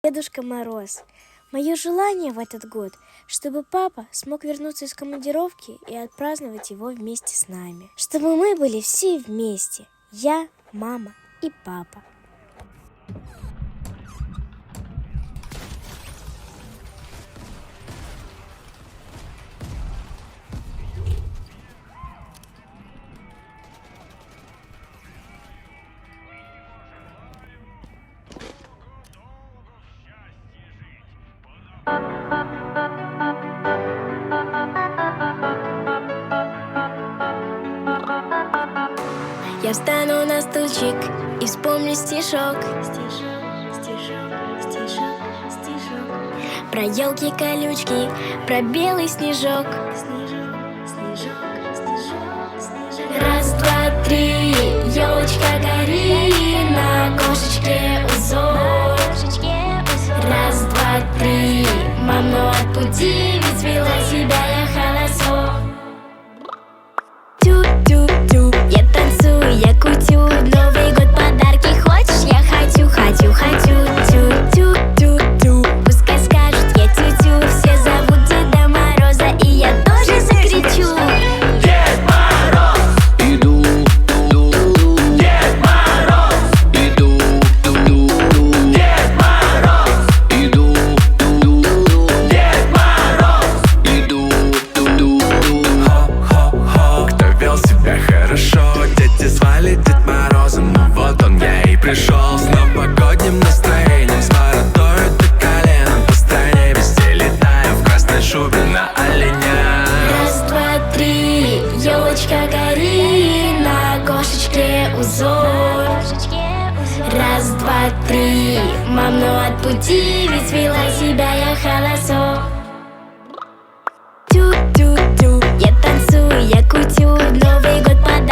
Дедушка Мороз, мое желание в этот год, чтобы папа смог вернуться из командировки и отпраздновать его вместе с нами. Чтобы мы были все вместе. Я, мама и папа. Я встану на стульчик и вспомню стишок. Про елки, колючки, про белый снежок. Раз, два, три, елочка гори, на кошечке узор. Раз, два, три, маму отпусти, ведь вела себя я хорошо. Тю-тю-тю, я танцую, я кутю, Новый год подарки хочешь? Я хочу, хочу, хочу. Тю-тю-тю-тю, пускай скажут я тю-тю, все зовут Деда Мороза, и я тоже закричу. Дед Мороз, иду, Дед Мороз, иду, Дед Мороз, иду, Дед Мороз, иду. Хо-хо-хо, кто вел себя хорошо, дети звали Дед Морозом, ну вот он я и пришел с новогодним настроением, с бородой до колена, по стране везде летаю в красной шубе на оленя. Раз, два, три, елочка гори, на кошечке узор. Раз, два, три, маму отпусти, ведь вела себя я хорошо. Тю-тю-тю, я танцую, я кутю, Новый год подарки